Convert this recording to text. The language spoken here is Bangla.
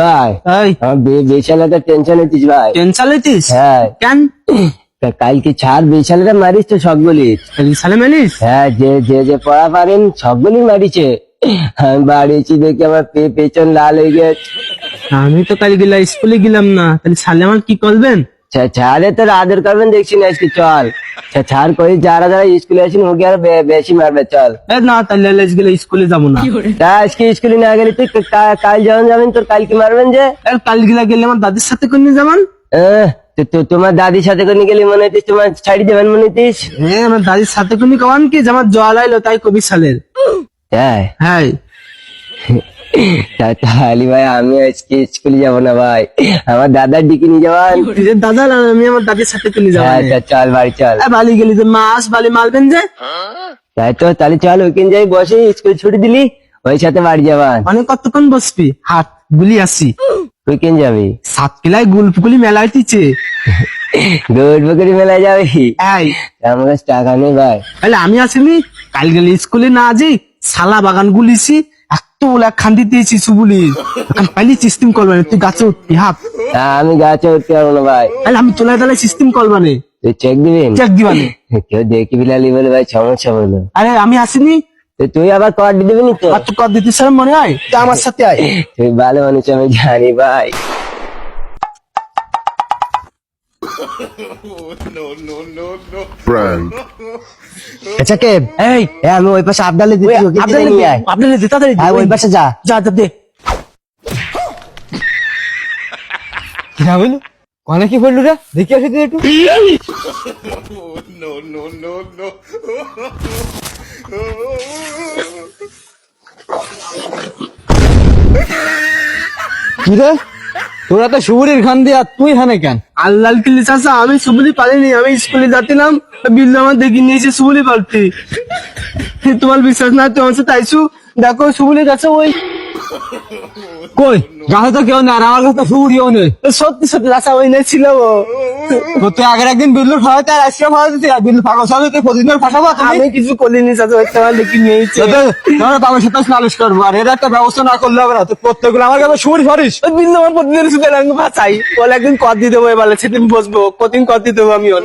ভাই আমার বেশালাটা টেনশন হইতিস ভাই। টেনশন লইতিস? হ্যাঁ কেন? কালকে ছাড় বেশালাটা মারিস তো সবগুলি। সালে মালিস? হ্যাঁ যে যে যে পড়া পারেন সবগুলি মারিছে। আমি বাড়িছি দেখি আমার পেছন লাল হয়ে গেছে। আমি তো কাল গেলাম স্কুলে গেলাম না, তাহলে সালে আমার কি করবেন? ছাড়ে তোর আদর করবেন দেখছি না আজকে চল। ছাড় করি যারা যারা স্কুলে আছেন ওকে আর বেশি মারবে চল। না তাহলে গেলে স্কুলে যাবো না। তা আজকে স্কুলে না গেলে তুই কাল যখন যাবেন তোর কালকে মারবেন যে। কাল গেলে আমার দাদির সাথে করে নিয়ে যাবেন। তোমার দাদির সাথে করে গেলি মনে হইতিস তোমার ছাড়ি দেবেন মনে হইতিস। হ্যাঁ আমার দাদির সাথে করে কমান কি যে আমার জল আইলো তাই কবি সালের। হ্যাঁ হ্যাঁ তাহলে ভাই আমি আজকে স্কুলে যাবো না ভাই, আমার দাদার ডিকি নিয়ে যাবান। দাদা না, আমি আমার দাদির সাথে করে যাবো। চল বাড়ি চল। বালি গেলি যে মাছ বালি মারবেন যে। তাই তো তাহলে চল ওইখানে যাই বসে স্কুল ছুটি দিলি ওই সাথে বাড়ি যাবান। অনেক কতক্ষণ বসবি? হাত গুলি আসি। ওইখানে যাবি? সাত কিলায় গুলপুকুলি মেলা হইতেছে। দৌড় পুকুরি মেলায় যাবি? এই আমার কাছে টাকা নেই ভাই। তাহলে আমি আসিনি কাল গেলে স্কুলে না আছি সালা বাগান গুলিছি এত ওলা খান্দি দিয়েছি সুবুলি এখন পাইলি সিস্টেম করবানে তুই গাছে উঠবি হাত। আমি গাছে উঠতে পারবো না ভাই। তাহলে আমি তোলা তাহলে সিস্টেম করবানে তুই চেক দিবেন? চেক দিবানে। কেউ দেখি বিলালি বলে ভাই সমস্যা বলো। আরে আমি আসিনি তুই আবার কর দিবি নি তো? আর তো কর দিতে স্যার মনে হয় তুই আমার সাথে আয়। তুই ভালো মানুষ আমি জানি ভাই। Prank. আচ্ছা কে এই আমি ওই পাশে আবদালে দিচ্ছি আপনাদের দিতে তাড়াতাড়ি হ্যাঁ ওই পাশে যা। যা যা দে। কিনা বলু কনে কি বললু রে দেখি আসি তুই একটু। কি রে তোরা তো সুবুরির খান দিয়া তুই হানে কেন? আল্লাহ কিলি চাচা আমি সুবুলি পালিনি, আমি স্কুলে যাচ্ছিলাম বিল্লু আমার দেখি নিয়েছে সুবুলি পালতি। তোমার বিশ্বাস না তুই আমার সাথে আইসু দেখো সুবুলি গাছে ওই কই গাছে তো কেউ নেই আর আমার কাছে তো সুবুরিও নেই। সত্যি সত্যি চাচা ওই নেই ছিল ও। তো তুই আগের একদিন বিল্লুর ফাঁসাতে আর আজকে ফাঁসাতে বিল্লু ফাঁকা সামনে তুই প্রতিদিনের ফাঁসাবো আমি কিছু করিনি চাচা ওই তোমার দেখি নিয়েছে। তোমরা বাবার সাথে নালিশ করবো আর এর একটা ব্যবস্থা না করলে হবে না। তুই প্রত্যেকগুলো আমার কাছে সুবুরি ফারিস। ওই বিল্লু আমার প্রতিদিন শুধু ভাষাই বলে একদিন কর দিয়ে দেবো এবার সেদিন বসবো কতদিন কর দিয়ে দেবো আমি ওর।